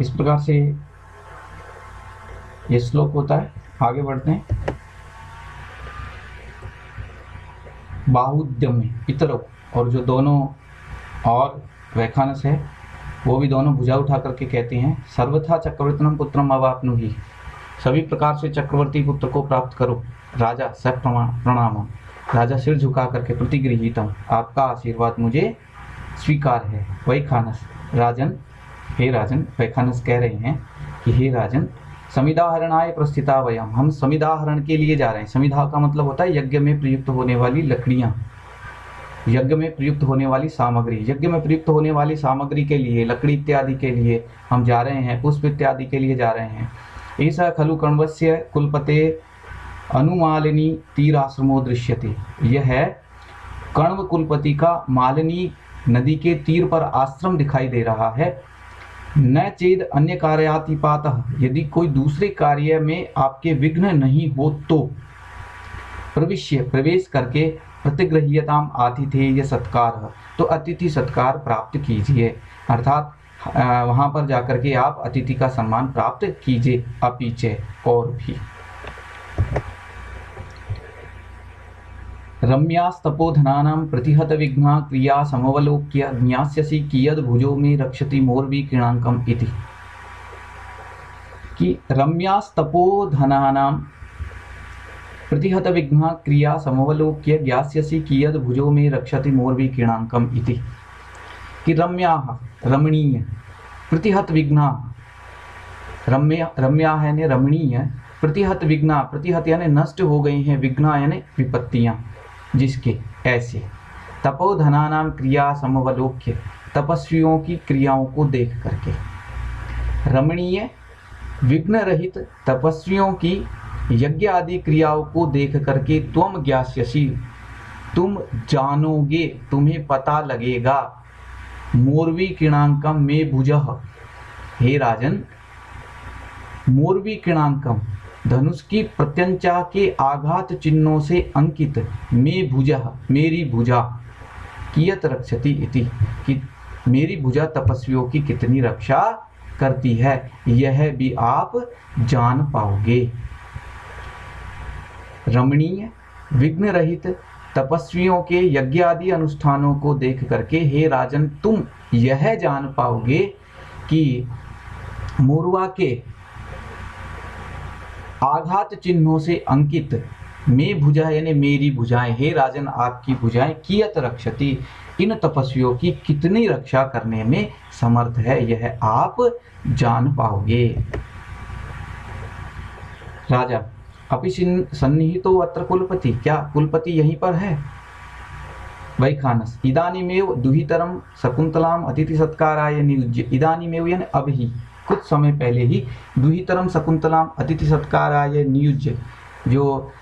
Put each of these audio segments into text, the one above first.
इस प्रकार से ये श्लोक होता है। आगे बढ़ते हैं। बाहुद्यम पितरों, और जो दोनों और वैखानस है वो भी दोनों भुजा उठा करके कहते हैं, सर्वथा चक्रवर्तिनम पुत्रम अवाप्नुहि, सभी प्रकार से चक्रवर्ती पुत्र को प्राप्त करो। राजा स प्रणाम, राजा सिर झुका करके प्रतिगृहीतम, आपका आशीर्वाद मुझे स्वीकार है। वैखानस, राजन, हे राजन, वैखानस कह रहे हैं कि हे राजन, समिदाहरणाय प्रस्थिता वयम, हम समिदाहरण के लिए जा रहे हैं। समिधा का मतलब होता है यज्ञ में प्रयुक्त होने वाली लकड़ियां, यज्ञ में प्रयुक्त होने वाली सामग्री। यज्ञ में प्रयुक्त होने वाली सामग्री के लिए, लकड़ी इत्यादि के लिए हम जा रहे हैं, पुष्प इत्यादि के लिए जा रहे हैं। ऐसा खलु कण्वस्य कुलपते अनुमालिनी तीराश्रमो दृश्यते, यह है कण्व कुलपति का मालिनी नदी के तीर पर आश्रम दिखाई दे रहा है। न चेद अन्य कार्यातिपातः, यदि कोई दूसरे कार्य में आपके विघ्न नहीं हो तो प्रविश्य, प्रवेश करके प्रतिगृह्यताम आतिथेय सत्कार, तो अतिथि सत्कार प्राप्त कीजिए, अर्थात वहां पर जाकर के आप अतिथि का सम्मान प्राप्त कीजिए। अपीचे, और भी। रम्यास्तपोधनानां प्रतिहत विघ्ना क्रिया समवलोक्य ज्ञास्यसि कियद् भुजो में रक्षति मोर्वी किणांकम इति, कि रम्यास्तपोधनानां प्रतिहत विघ्ना क्रिया समवलोक्य ज्ञास्यसि कियद् भुजो में रक्षति मोर्वी किणांकम इति, कि रम्याः, रमणीय, प्रतिहत विघ्ना, रम्या है ने रमणीय, प्रतिहत विघ्ना, प्रतिहत यानी नष्ट हो गई हैं, विघ्ना यानी विपत्तियां, जिसके ऐसे। तपोधनानां क्रिया समवलोक्य, तपस्वियों की क्रियाओं को देख करके। रमणीय, विघ्न रहित तपस्वियों की यज्ञ आदि क्रियाओं को देख करके त्वम ज्ञास्यसि, तुम जानोगे, तुम्हें पता लगेगा। मोर्वी किणांकम में भुजः, हे राजन, मोर्वी किणांकम, धनुष की प्रत्यंचा के आघात चिन्हों से अंकित, में भुजः, मेरी भुजा, कियत रक्षति इति, कि मेरी भुजा तपस्वियों की कितनी रक्षा करती है, यह भी आप जान पाओगे। रमणीय, विघ्न रहित तपस्वियों के यज्ञ आदि अनुष्ठानों को देख करके हे राजन, तुम यह जान पाओगे कि मोरवा के आघात चिन्हों से अंकित में भुजा यानी मेरी भुजाएं, हे राजन आपकी भुजाएं, कियत रक्षति, इन तपस्वियों की कितनी रक्षा करने में समर्थ है, यह आप जान पाओगे। राजा, अपि सन्निहितो अत्र कुलपति, क्या कुलपति यहीं पर है? वैखानस, इदानीमेव दुहितरम शकुंतलाम अतिथि सत्काराय नियुज्य, इदानीमेव यानी अब ही, कुछ समय पहले ही, दुहितरम शकुंतलाम अतिथि सत्काराय नियुज्य, जो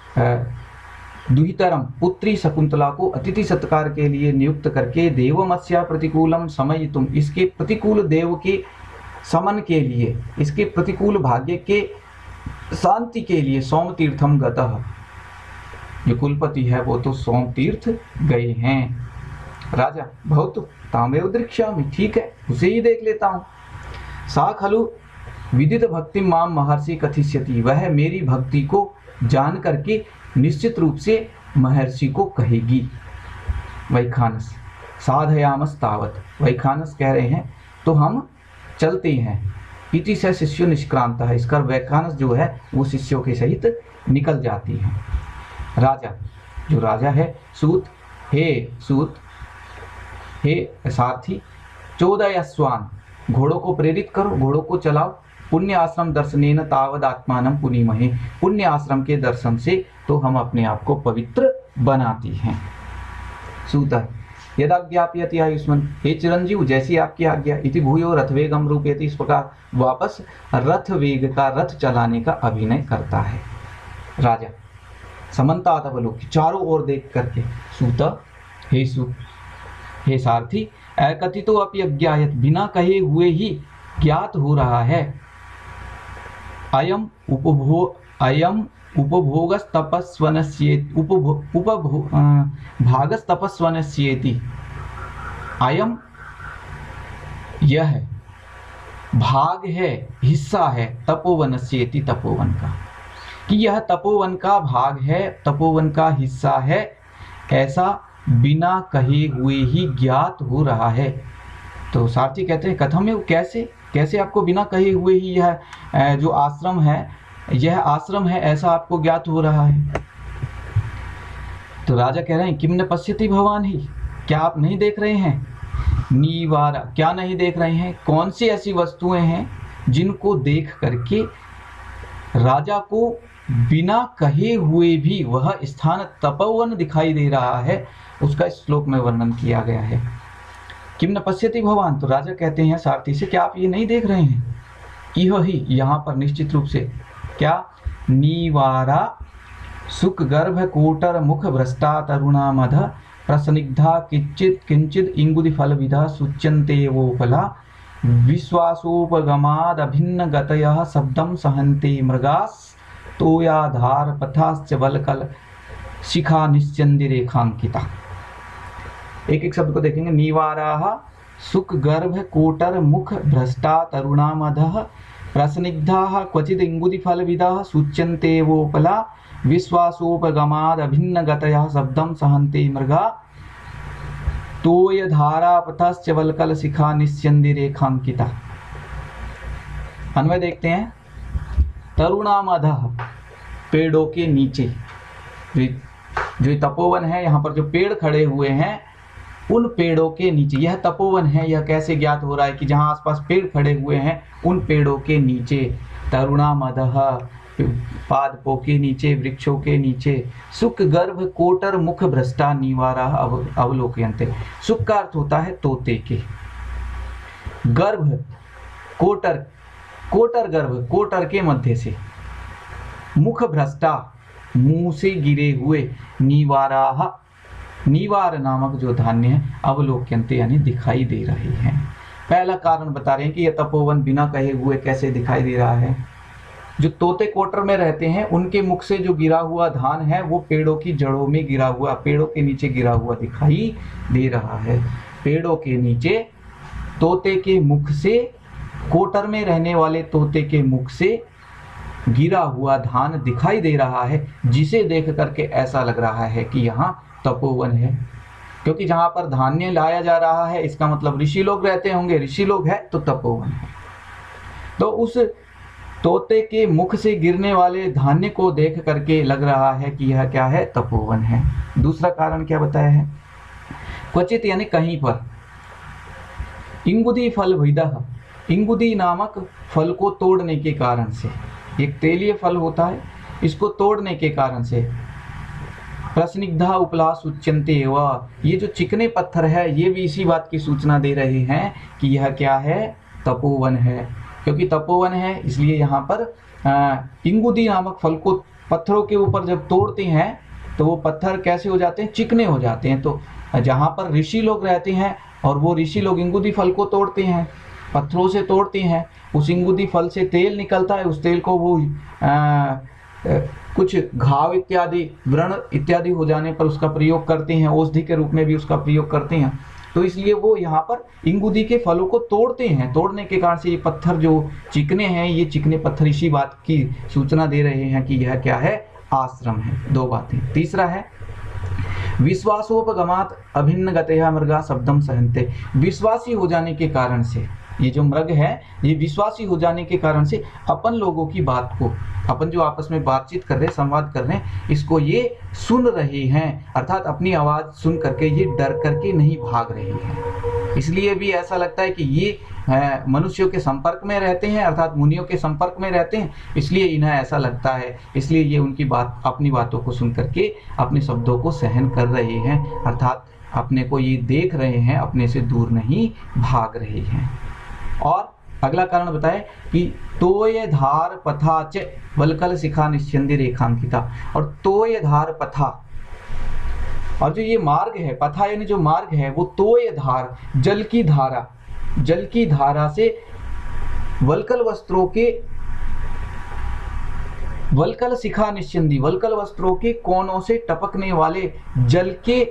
दुहितरम पुत्री शकुंतला को अतिथि सत्कार के लिए नियुक्त करके, देवमस्या प्रतिकूलम समयितुम, इसके प्रतिकूल देव के समन के लिए, इसके प्रतिकूल भाग्य के शांति के लिए सोम तीर्थम गतः, जो कुलपति है वो तो सोम तीर्थ गए हैं। राजा, बहुत तामेव दृक्ष्यामि, ठीक है उसे ही देख लेता हूँ। सा खलु विदित भक्ति माम महर्षि कथिष्यति, वह मेरी भक्ति को जान करके निश्चित रूप से महर्षि को कहेगी। वैखानस, साधयामस तावत, वैखानस कह रहे हैं तो हम चलते हैं। इति से शिष्यो निष्क्रांत है, इसका वैखानस जो है वो शिष्यों के सहित निकल जाती है। राजा, जो राजा है, सूत, हे सारथी, 14 अश्वान, घोड़ों को प्रेरित करो, घोड़ों को चलाओ। पुण्य आश्रम दर्शनेन तावद आत्मानं पुनीमहे, पुण्य आश्रम के दर्शन से तो हम अपने आप को पवित्र बनाती हैं। सूत, यदा ज्ञापयति आयुष्मान, हे चिरंजीव जैसी आपकी आज्ञा, इति भूयो रथवेगम रूपयति, इस प्रकार वापस रथ वेग का, रथ चलाने का अभिनय करता है। राजा, समन्तात अवलोक्य, चारों ओर देख करके। सूत, हे सारथी, अकथितो अपि अज्ञायत, बिना कहे हुए ही ज्ञात हो रहा है। अयम भागस्तपस्वनस्येति, अयम यह भाग है, हिस्सा है तपोवनस्येति, तपोवन का, कि यह तपोवन का भाग है, तपोवन का हिस्सा है, ऐसा बिना कहे हुए ही ज्ञात हो रहा है। तो सारथी कहते हैं कथम है, कैसे कैसे आपको बिना कहे हुए ही यह जो आश्रम है, यह आश्रम है, ऐसा आपको ज्ञात हो रहा है। तो राजा कह रहे हैं किम न पश्यति भवान ही, क्या आप नहीं देख रहे हैं? नीवारा, क्या नहीं देख रहे हैं? कौन सी ऐसी वस्तुएं हैं जिनको देख करके राजा को बिना कहे हुए भी वह स्थान तपोवन दिखाई दे रहा है, उसका इस श्लोक में वर्णन किया गया है। किम न पश्यति भवान, तो राजा कहते हैं सारथी से क्या आप ये नहीं देख रहे हैं? इह ही, यहाँ पर निश्चित रूप से क्या, नीवारा सुख गर्भ कोटर मुख भ्रष्टा तरुणा मध प्रसनिग्धा किंचित किंचित इंगुदि फल विधा सुच्यन्ते वोपला विश्वासोपगमाद अभिन्न गतयः शब्दम सहन्ते मृगास तोयाधार पथाश्च वलकल शिखा निश्चंदी रेखांकिता। एक एक शब्द को देखेंगे। निवाराः सुख गर्भ कोटर मुख भ्रष्टा तरुणा मधः प्रसनिग्धाः क्वचिद इंगुदि फल विदाः सुच्यन्ते वोपला विश्वासोपगमाद अभिन्न गतयः शब्दम सहन्ते मृगा तोय धारा पथश्च वलकल शिखा निश्चंदी रेखांकिता। अन्वय देखते हैं। तरुणामधः, पेड़ों के नीचे, जो तपोवन है, यहाँ पर जो पेड़ खड़े हुए हैं उन पेड़ों के नीचे, यह तपोवन है। यह कैसे ज्ञात हो रहा है कि जहाँ आसपास पेड़ खड़े हुए हैं उन पेड़ों के नीचे, तरुणामधः, पादपों के नीचे, वृक्षों के नीचे, सुख गर्भ कोटर मुख भ्रष्टा निवारा अवलोकयन्ते। सुख का अर्थ होता है तोते के, गर्भ कोटर, कोटर गर्भ, कोटर के मध्य से, मुख भ्रष्टा, मुंह से गिरे हुए, निवाराः, निवार नामक जो धान्य है, अवलोक्यन्ते यानी दिखाई दे रहे हैं। पहला कारण बता रहे हैं कि यह तपोवन बिना कहे हुए कैसे दिखाई दे रहा है। जो तोते कोटर में रहते हैं उनके मुख से जो गिरा हुआ धान है वो पेड़ों की जड़ों में गिरा हुआ, पेड़ों के नीचे गिरा हुआ दिखाई दे रहा है। पेड़ों के नीचे तोते के मुख से, कोटर में रहने वाले तोते के मुख से गिरा हुआ धान दिखाई दे रहा है, जिसे देख करके ऐसा लग रहा है कि यहाँ तपोवन है। क्योंकि जहाँ पर धान्य लाया जा रहा है इसका मतलब ऋषि लोग रहते होंगे, ऋषि लोग है तो तपोवन है। तो उस तोते के मुख से गिरने वाले धान्य को देख करके लग रहा है कि यह क्या है, तपोवन है। दूसरा कारण क्या बताया है, क्वचित यानी कहीं पर, इंगुदी फल विदः, इंगुदी नामक फल को तोड़ने के कारण से, एक तेलीय फल होता है, इसको तोड़ने के कारण से, प्रसनिग्धा उपला सुच्यन्ते एव, ये जो चिकने पत्थर है ये भी इसी बात की सूचना दे रहे हैं कि यह क्या है, तपोवन है। क्योंकि तपोवन है इसलिए यहाँ पर इंगुदी नामक फल को पत्थरों के ऊपर जब तोड़ते हैं तो वो पत्थर कैसे हो जाते हैं, चिकने हो जाते हैं। तो जहाँ पर ऋषि लोग रहते हैं और वो ऋषि लोग इंगुदी फल को तोड़ते हैं, पत्थरों से तोड़ते हैं, उस इंगुदी फल से तेल निकलता है, उस तेल को वो कुछ घाव इत्यादि, व्रण इत्यादि हो जाने पर उसका प्रयोग करते हैं, औषधि के रूप में भी उसका प्रयोग करते हैं। तो इसलिए वो यहाँ पर इंगुदी के फलों को तोड़ते हैं, तोड़ने के कारण से ये पत्थर जो चिकने हैं, ये चिकने पत्थर इसी बात की सूचना दे रहे हैं कि यह क्या है, आश्रम है। दो बातें। तीसरा है विश्वासोपगमात अभिन्न गतया मृगा शब्दम सहन्ते, विश्वासी हो जाने के कारण से, ये जो मृग है ये विश्वासी हो जाने के कारण से अपन लोगों की बात को, अपन जो आपस में बातचीत कर रहे हैं, संवाद कर रहे हैं, इसको ये सुन रहे हैं, अर्थात अपनी आवाज सुन करके ये डर करके नहीं भाग रहे हैं। इसलिए भी ऐसा लगता है कि ये मनुष्यों के संपर्क में रहते हैं, अर्थात मुनियों के संपर्क में रहते हैं, इसलिए इन्हें ऐसा लगता है, इसलिए ये उनकी बात, अपनी बातों को सुन करके अपने शब्दों को सहन कर रहे हैं, अर्थात अपने को ये देख रहे हैं, अपने से दूर नहीं भाग रहे हैं। और अगला कारण बताए कि तोय धार पथा च वलकल शिखा निश्चंदी रेखांकिता, और तोय धार पथा, और जो ये मार्ग है, पथा यानी जो मार्ग है, वो तोय धार, जल की धारा, जल की धारा से वलकल वस्त्रों के, वलकल शिखा निश्चंदी, वलकल वस्त्रों के कोनों से टपकने वाले जल के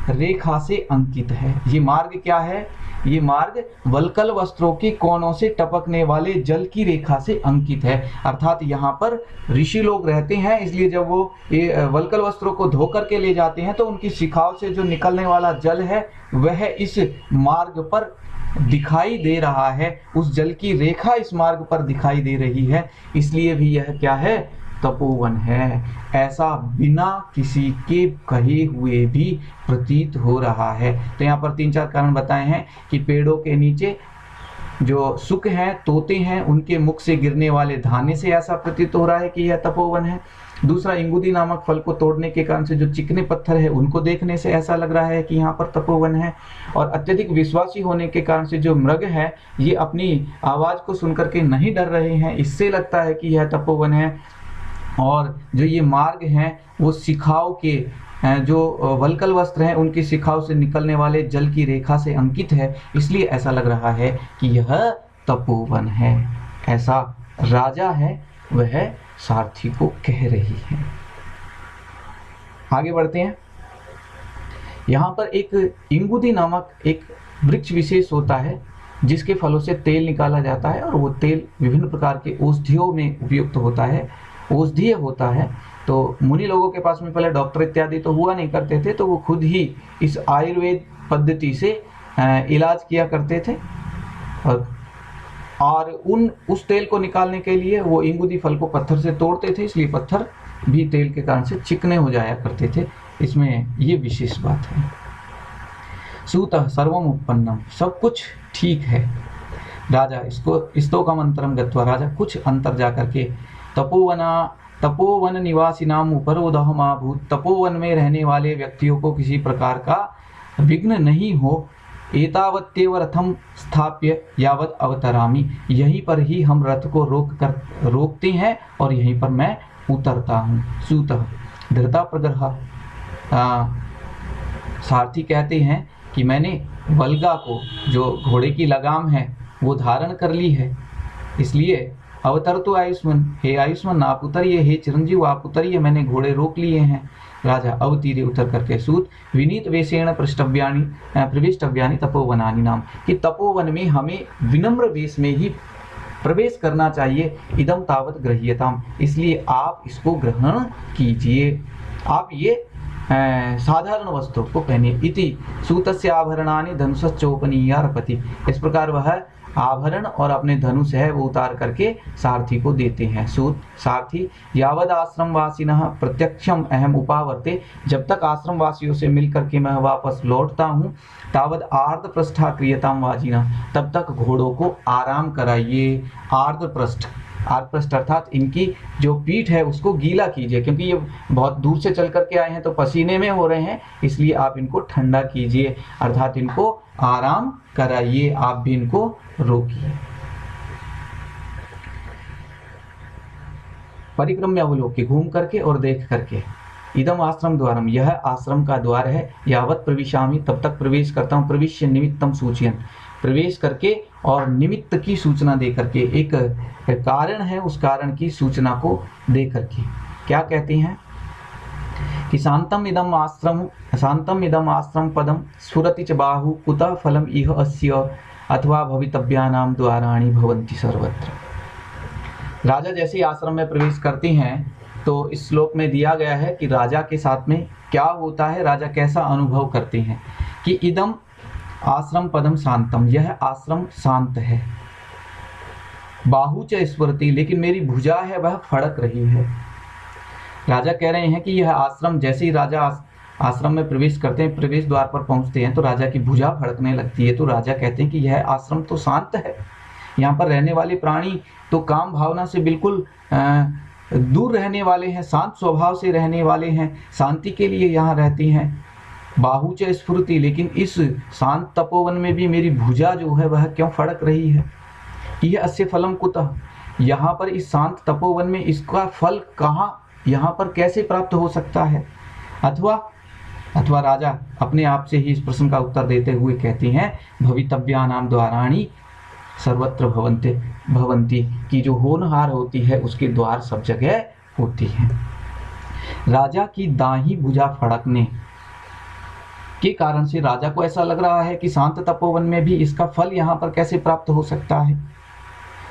रेखा से अंकित है। ये मार्ग क्या है, ये मार्ग वल्कल वस्त्रों के कोनों से टपकने वाले जल की रेखा से अंकित है। अर्थात यहाँ पर ऋषि लोग रहते हैं, इसलिए जब वो ये वल्कल वस्त्रों को धो करके ले जाते हैं तो उनकी शिखाओं से जो निकलने वाला जल है वह इस मार्ग पर दिखाई दे रहा है, उस जल की रेखा इस मार्ग पर दिखाई दे रही है, इसलिए भी यह क्या है, तपोवन है। ऐसा बिना किसी के कहे हुए भी प्रतीत हो रहा है। तो यहाँ पर 3-4 कारण बताए हैं कि पेड़ों के नीचे जो सुक हैं, तोते हैं, उनके मुख से गिरने वाले दाने से ऐसा प्रतीत हो रहा है कि यह तपोवन है। दूसरा, इंगुदी नामक फल को तोड़ने के कारण से जो चिकने पत्थर है उनको देखने से ऐसा लग रहा है कि यहाँ पर तपोवन है। और अत्यधिक विश्वासी होने के कारण से जो मृग है ये अपनी आवाज को सुनकर के नहीं डर रहे हैं, इससे लगता है कि यह तपोवन है। और जो ये मार्ग हैं वो शिखाओं के जो वल्कल वस्त्र हैं उनकी शिखाओं से निकलने वाले जल की रेखा से अंकित है, इसलिए ऐसा लग रहा है कि यह तपोवन है। ऐसा राजा है वह सारथी को कह रही है। आगे बढ़ते हैं। यहाँ पर एक इंगुदी नामक एक वृक्ष विशेष होता है जिसके फलों से तेल निकाला जाता है और वो तेल विभिन्न प्रकार के औषधियों में उपयुक्त होता है, औषधीय होता है। तो मुनि लोगों के पास में पहले डॉक्टर इत्यादि तो हुआ नहीं करते थे, तो वो खुद ही इस आयुर्वेद पद्धति से इलाज किया करते थे। और उस तेल को निकालने के लिए वो इंगुदी फल को पत्थर से तोड़ते थे, इसलिए पत्थर भी तेल के कारण से चिकने हो जाया करते थे। इसमें ये विशेष बात है। सूतः सर्वम उत्पन्नम, सब कुछ ठीक है। राजा इसको स्तोकम अंतरम गत्वा, राजा कुछ अंतर जा करके तपोवन निवासिनाम उपरोदहमाभूत, तपोवन में रहने वाले व्यक्तियों को किसी प्रकार का विघ्न नहीं हो। एतावत्येव रथम स्थाप्य यावत अवतरामि, यहीं पर ही हम रथ को रोकते हैं और यहीं पर मैं उतरता हूँ। सूतः धृता प्रग्रह, सारथी कहते हैं कि मैंने वल्गा को, जो घोड़े की लगाम है, वो धारण कर ली है, इसलिए अवतर तो आयुष्मान, हे आयुष्मान आप उतरिए, हे चिरंजीव आप उतरिए, मैंने घोड़े रोक लिए हैं। राजा अवतीरे उतर करके। सूत विनीत वेशेण प्रविष्टव्यानि तपोवनानि नाम, कि तपोवन में हमें विनम्र वेश में ही प्रवेश करना चाहिए। इदम तावत गृह्यताम, इसलिए आप इसको ग्रहण कीजिए, आप ये साधारण वस्त्रों को पहनिए। इति सूतस्य आभरणानि धनुषश्चोपनीयार्पति, इस प्रकार वह आभरण और अपने धनुष है वो उतार करके सारथी को देते हैं। सूत सारथी यावद आश्रम वासिनः प्रत्यक्षम अहम उपावर्ते, जब तक आश्रम वासियों से मिल करके मैं वापस लौटता हूँ, तावद आर्द्र पृष्ठा क्रियताम वाजिना, तब तक घोड़ों को आराम कराइए। आर्द्र पृष्ठ अर्थात इनकी जो पीठ है उसको गीला कीजिए, क्योंकि ये बहुत दूर से चल करके आए हैं तो पसीने में हो रहे हैं, इसलिए आप इनको ठंडा कीजिए, अर्थात इनको आराम कराइए, आप भी इनको रोकिए। परिक्रम्य अवलोक्य, घूम करके और देख करके। इदम आश्रम द्वारम, यह आश्रम का द्वार है। यावत प्रविशामि, तब तक प्रवेश करता हूँ। प्रविश्य निमित्तम सूचयन, प्रवेश करके और निमित्त की सूचना दे करके, एक कारण है उस कारण की सूचना को दे करके। क्या कहते हैं कि शांतम इदम आश्रम पदम स्फुरति च बाहु कुतः फलम इह अस्य अथवा भवितव्यानाम द्वाराणि भवन्ति सर्वत्र। राजा जैसे ही आश्रम में प्रवेश करते हैं तो इस श्लोक में दिया गया है कि राजा के साथ में क्या होता है, राजा कैसा अनुभव करते हैं कि इदम आश्रम पदम शांतम, यह आश्रम शांत है। बाहु च स्फुरति, लेकिन मेरी भुजा है वह फड़क रही है। राजा कह रहे हैं कि यह आश्रम, जैसे ही राजा आश्रम में प्रवेश करते हैं, प्रवेश द्वार पर पहुंचते हैं तो राजा की भुजा फड़कने लगती है। तो राजा कहते हैं कि यह आश्रम तो शांत है, यहाँ पर रहने वाले प्राणी तो काम भावना से बिल्कुल दूर रहने वाले हैं, शांत स्वभाव से रहने वाले हैं, शांति के लिए यहाँ रहते हैं। बाहु च स्फुरति, लेकिन इस शांत तपोवन में भी मेरी भुजा जो है वह क्यों फड़क रही है। यह अस्य फलम कुतः, यहाँ पर इस शांत तपोवन में इसका फल कहाँ, यहाँ पर कैसे प्राप्त हो सकता है। अथवा राजा अपने आप से ही इस प्रश्न का उत्तर देते हुए कहते हैं भवितव्यानाम द्वाराणि सर्वत्र भवन्ति, कि जो होनहार होती है उसके द्वार सब जगह होती है। राजा की दाहिनी भुजा फड़कने के कारण से राजा को ऐसा लग रहा है कि शांत तपोवन में भी इसका फल यहाँ पर कैसे प्राप्त हो सकता है,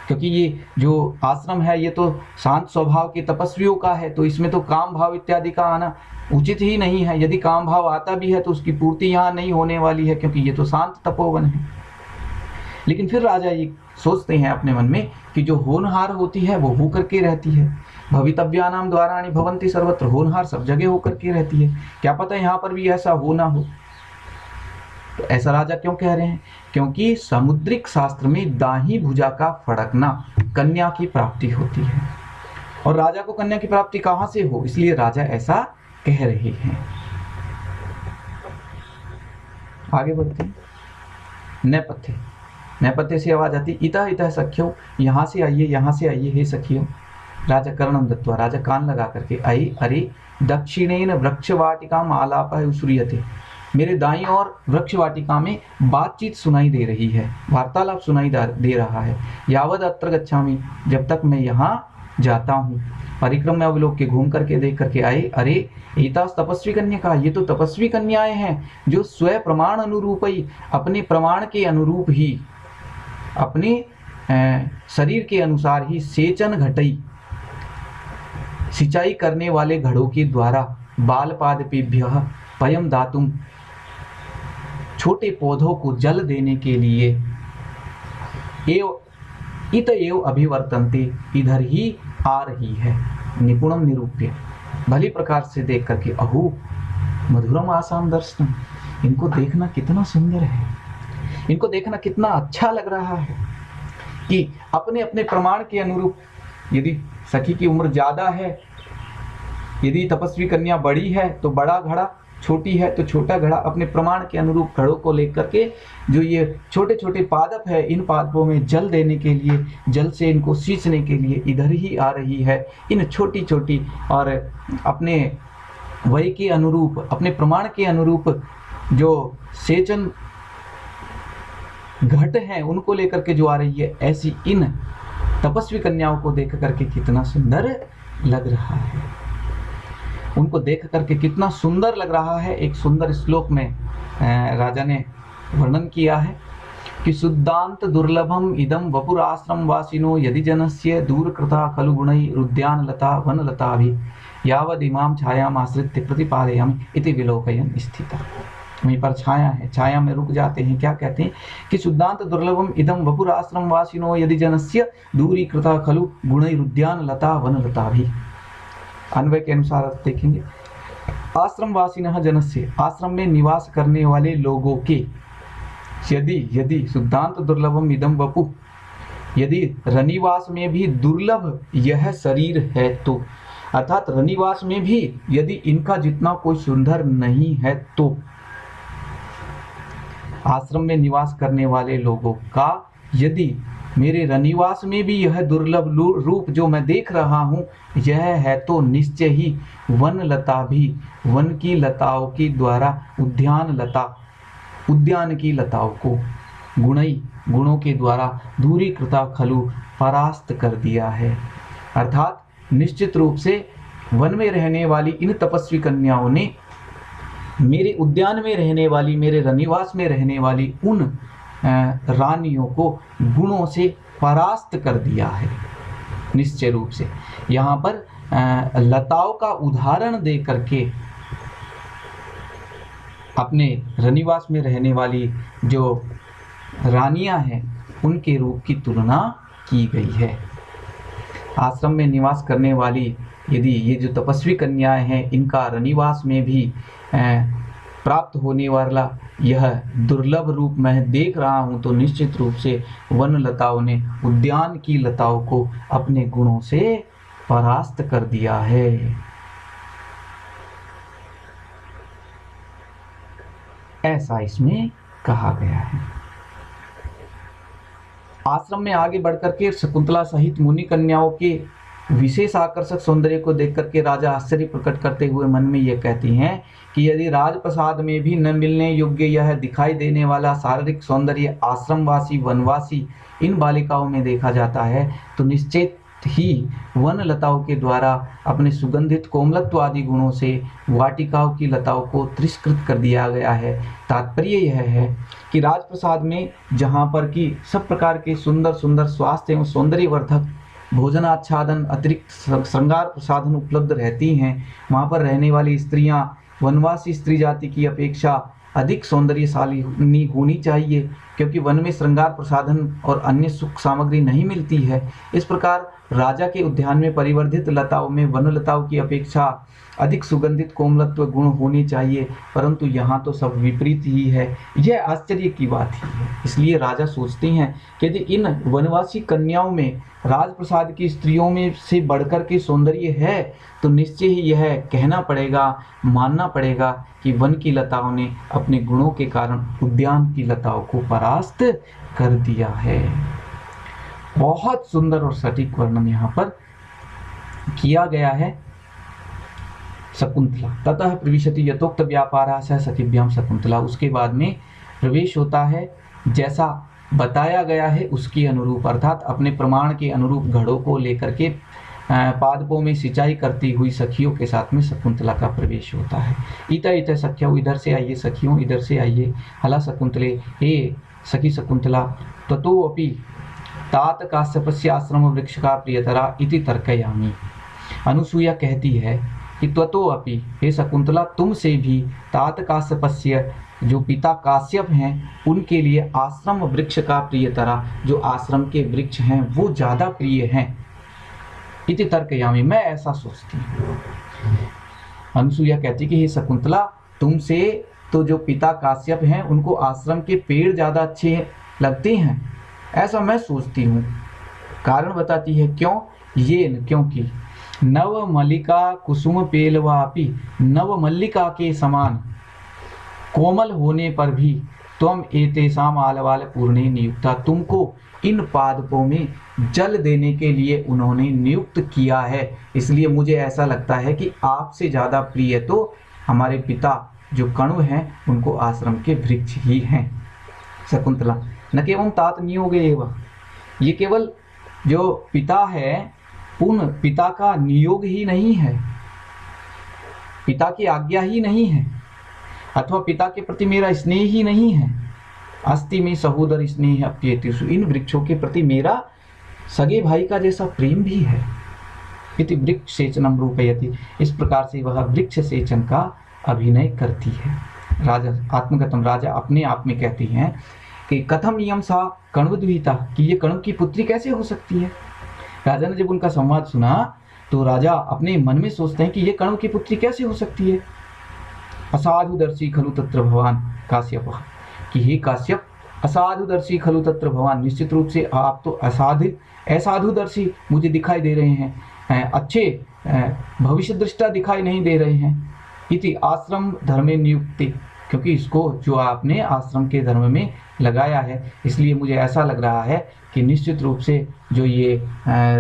क्योंकि ये जो आश्रम है ये तो शांत स्वभाव के तपस्वियों का है, तो इसमें तो काम भाव इत्यादि का आना उचित ही नहीं है। यदि काम भाव आता भी है तो उसकी पूर्ति यहाँ नहीं होने वाली है, क्योंकि ये तो शांत तपोवन है। लेकिन फिर राजा ये सोचते हैं अपने मन में कि जो होनहार होती है वो हो करके रहती है, भवितव्यानाम द्वाराणि भवन्ति सर्वत्र, होनहार सब जगह होकर के रहती है, क्या पता यहाँ पर भी ऐसा हो ना हो। तो ऐसा राजा क्यों कह रहे हैं? क्योंकि सामुद्रिक शास्त्र में दाहिनी भुजा का फड़कना कन्या की प्राप्ति होती है, और राजा को कन्या की प्राप्ति कहां से हो, इसलिए राजा ऐसा कह रहे हैं। आगे बढ़ते हैं। नेपथ्य, नेपथ्य से आवाज आती, इतः इतः सख्यो, यहाँ से आइए, यहाँ से आइए हे सखियों। राजा कर्णम दत्वा, राजा कान लगा करके आई, अरे दक्षिणेन वृक्षवाटिकाम आलापः उसूयते, मेरे दाईं ओर वृक्ष वाटिका में बातचीत सुनाई दे रही है, वार्तालाप सुनाई दे रहा है। यावद अत्र गच्छामि, जब तक मैं यहाँ जाता हूँ। परिक्रम में अवलोक के घूम करके देख करके आए, अरे एतास तपस्वी कन्या का, ये तो तपस्वी कन्याएं हैं जो स्वयं प्रमाण अनुरूप ही, अपने प्रमाण के अनुरूप ही, अपने शरीर के अनुसार ही सेचन घटई, सिंचाई करने वाले घड़ों के द्वारा बालपादपेभ्यः पयम दातुम, छोटे पौधों को जल देने के लिए, इत एव अभिवर्तन्ते, इधर ही आ रही है। निपुणम निरूप्य, भली प्रकार से देख करके, अहो मधुरम आसाम दर्शनम, इनको देखना कितना सुंदर है, इनको देखना कितना अच्छा लग रहा है कि अपने अपने प्रमाण के अनुरूप, यदि सखी की उम्र ज्यादा है, यदि तपस्वी कन्या बड़ी है तो बड़ा घड़ा, छोटी है तो छोटा घड़ा, अपने प्रमाण के अनुरूप घड़ों को लेकर के जो ये छोटे छोटे पादप है, इन पादपों में जल देने के लिए, जल से इनको सींचने के लिए इधर ही आ रही है। इन छोटी छोटी और अपने वय के अनुरूप, अपने प्रमाण के अनुरूप जो सेचन घट हैं उनको लेकर के जो आ रही है, ऐसी इन तपस्वी कन्याओं को देख करके कितना सुंदर लग रहा है, उनको देख करके कितना सुंदर लग रहा है। एक सुंदर श्लोक में राजा ने वर्णन किया है कि शुद्धांत दुर्लभम इदम वपुर आश्रम वासिनो यदि जनस्य दूरकृता खलु गुणै रुद्यान लता वन लता भी यावद इमाम छायाम आश्रित्य प्रतिपादयामि इति विलोकयन् स्थिता। वहीं पर छाया है, छाया में रुक जाते हैं। क्या कहते हैं कि शुद्धांत दुर्लभम इदम वपुर आश्रम वासिनो यदि जनस्य दूरीकृता खलु गुणै रुद्यान लता वन लता भी। अन्वय के अनुसार देखेंगे, आश्रमवासिनः जनस्य, आश्रम में निवास करने वाले लोगों के, यदि शुद्धांत दुर्लभम इदम वपु, यदि रनिवास में भी दुर्लभ यह शरीर है तो, अर्थात रनिवास में भी यदि इनका जितना कोई सुंदर नहीं है तो आश्रम में निवास करने वाले लोगों का, यदि मेरे रनिवास में भी यह दुर्लभ रूप जो मैं देख रहा हूँ यह है तो निश्चय ही वन लता भी, वन की लताओं के द्वारा उद्यान लता, उद्यान की लताओं को गुणई, गुणों के द्वारा दूरीकृता खलु, परास्त कर दिया है। अर्थात निश्चित रूप से वन में रहने वाली इन तपस्वी कन्याओं ने मेरे उद्यान में रहने वाली, मेरे रनिवास में रहने वाली उन रानियों को गुणों से परास्त कर दिया है। निश्चय रूप से यहाँ पर लताओं का उदाहरण दे करके अपने रनिवास में रहने वाली जो रानियां हैं उनके रूप की तुलना की गई है। आश्रम में निवास करने वाली यदि ये जो तपस्वी कन्याएं हैं, इनका रनिवास में भी प्राप्त होने वाला यह दुर्लभ रूप मैं देख रहा हूं, तो निश्चित रूप से वन लताओं ने उद्यान की लताओं को अपने गुणों से परास्त कर दिया है। ऐसा इसमें कहा गया है। आश्रम में आगे बढ़कर के शकुंतला सहित मुनि कन्याओं के विशेष आकर्षक सौंदर्य को देख करके राजा आश्चर्य प्रकट करते हुए मन में यह कहती हैं कि यदि राजप्रसाद में भी न मिलने योग्य यह दिखाई देने वाला शारीरिक सौंदर्य आश्रमवासी वनवासी इन बालिकाओं में देखा जाता है, तो निश्चित ही वन लताओं के द्वारा अपने सुगंधित कोमलत्व आदि गुणों से वाटिकाओं की लताओं को तिरस्कृत कर दिया गया है। तात्पर्य यह है कि राजप्रसाद में जहाँ पर कि सब प्रकार के सुंदर सुंदर स्वास्थ्य एवं सौंदर्यवर्धक भोजनाच्छादन अतिरिक्त श्रृंगार प्रसाधन उपलब्ध रहती हैं, वहाँ पर रहने वाली स्त्रियाँ वनवासी स्त्री जाति की अपेक्षा अधिक सौंदर्यशाली होनी चाहिए, क्योंकि वन में श्रृंगार प्रसाधन और अन्य सुख सामग्री नहीं मिलती है। इस प्रकार राजा के उद्यान में परिवर्धित लताओं में वन लताओं की अपेक्षा अधिक सुगंधित कोमलत्व गुण होने चाहिए, परंतु यहाँ तो सब विपरीत ही है। यह आश्चर्य की बात ही है। इसलिए राजा सोचते हैं कि यदि इन वनवासी कन्याओं में राजप्रसाद की स्त्रियों में से बढ़कर के सौंदर्य है, तो निश्चय ही यह कहना पड़ेगा, मानना पड़ेगा कि वन की लताओं ने अपने गुणों के कारण उद्यान की लताओं को परास्त कर दिया है। बहुत सुंदर और सटीक वर्णन यहाँ पर किया गया है। शकुंतला ततः प्रविशति यथोक्त व्यापारा सह सखिभ्याम शकुंतला, उसके बाद में प्रवेश होता है जैसा बताया गया है उसके अनुरूप, अर्थात अपने प्रमाण के अनुरूप घड़ों को लेकर के पादपों में सिंचाई करती हुई सखियों के साथ में शकुंतला का प्रवेश होता है। इतर इतर सखियों, इधर से आइए सखियों, इधर से आइए। हला शकुंतले, हे सखी शकुंतला, ततो अपि तात काश्यपस्य आश्रम वृक्ष का प्रियतरा इति तर्कयामि। अनुसूया कहती है कि त्वतो अपि, हे शकुंतला, तुमसे भी तात काश्यपस्य, जो पिता काश्यप हैं उनके लिए आश्रम वृक्ष का प्रियतरा, जो आश्रम के वृक्ष हैं वो ज़्यादा प्रिय हैं। इति तर्कयामि, मैं ऐसा सोचती हूँ। अनुसूया कहती कि हे शकुंतला, तुमसे तो जो पिता काश्यप हैं उनको आश्रम के पेड़ ज़्यादा अच्छे लगते हैं, ऐसा मैं सोचती हूँ। कारण बताती है क्यों, ये क्योंकि नव मल्लिका कुसुम पेलवापि, नव मल्लिका के समान कोमल होने पर भी त्वम एतेषाम आलवाल पूर्णे नियुक्ता, तुमको इन पादपों में जल देने के लिए उन्होंने नियुक्त किया है। इसलिए मुझे ऐसा लगता है कि आपसे ज़्यादा प्रिय तो हमारे पिता जो कणु हैं उनको आश्रम के वृक्ष ही हैं। शकुंतला न केवल तात नियोग एवं, ये केवल जो पिता है पूर्ण पिता का नियोग ही नहीं है, पिता की आज्ञा ही नहीं है, अथवा पिता के प्रति मेरा स्नेह ही नहीं है। अस्ति में सहोदर स्नेह अप्येतिषु, इन वृक्षों के प्रति मेरा सगे भाई का जैसा प्रेम भी है। इति वृक्ष सेचनम रूपयति, इस प्रकार से वह वृक्ष सेचन का अभिनय करती है। राजा आत्मगतम, राजा अपने आप में कहती हैं कि कथम नियम सा कण्वद्विता, कि ये कण्व की पुत्री कैसे हो सकती है। राजा ने जब उनका संवाद सुना तो राजा अपने मन में सोचते हैं कि ये कण्व की पुत्री कैसे हो सकती है। असाधुदर्शी खलु तत्र भवान काश्यप, कि हे काश्यप, असाधुदर्शी खलु तत्र भवान, निश्चित रूप से आप तो असाधुदर्शी मुझे दिखाई दे रहे हैं, अच्छे भविष्य दृष्टा दिखाई नहीं दे रहे हैं। इति आश्रम धर्मे नियुक्ति, क्योंकि इसको जो आपने आश्रम के धर्म में लगाया है, इसलिए मुझे ऐसा लग रहा है कि निश्चित रूप से जो ये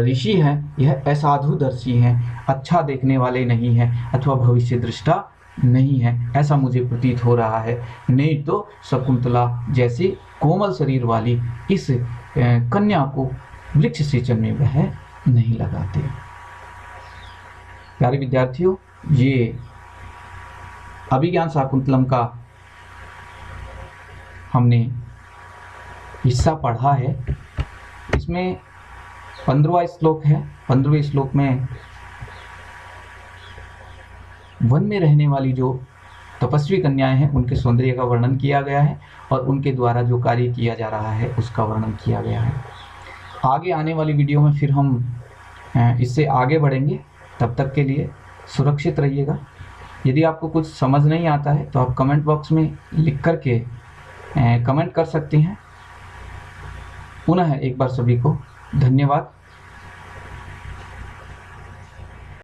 ऋषि हैं यह असाधुदर्शी हैं, अच्छा देखने वाले नहीं हैं अथवा भविष्य दृष्टा नहीं है, ऐसा मुझे प्रतीत हो रहा है। नहीं तो शकुंतला जैसे कोमल शरीर वाली इस कन्या को वृक्ष सेचन में वह नहीं लगाते। प्यारे विद्यार्थियों, ये अभिज्ञान शाकुंतलम का हमने हिस्सा पढ़ा है। इसमें 15वां श्लोक है। 15वें श्लोक में वन में रहने वाली जो तपस्वी कन्याएं हैं उनके सौंदर्य का वर्णन किया गया है और उनके द्वारा जो कार्य किया जा रहा है उसका वर्णन किया गया है। आगे आने वाली वीडियो में फिर हम इससे आगे बढ़ेंगे। तब तक के लिए सुरक्षित रहिएगा। यदि आपको कुछ समझ नहीं आता है तो आप कमेंट बॉक्स में लिख कर के कमेंट कर सकते हैं। पुनः एक बार सभी को धन्यवाद।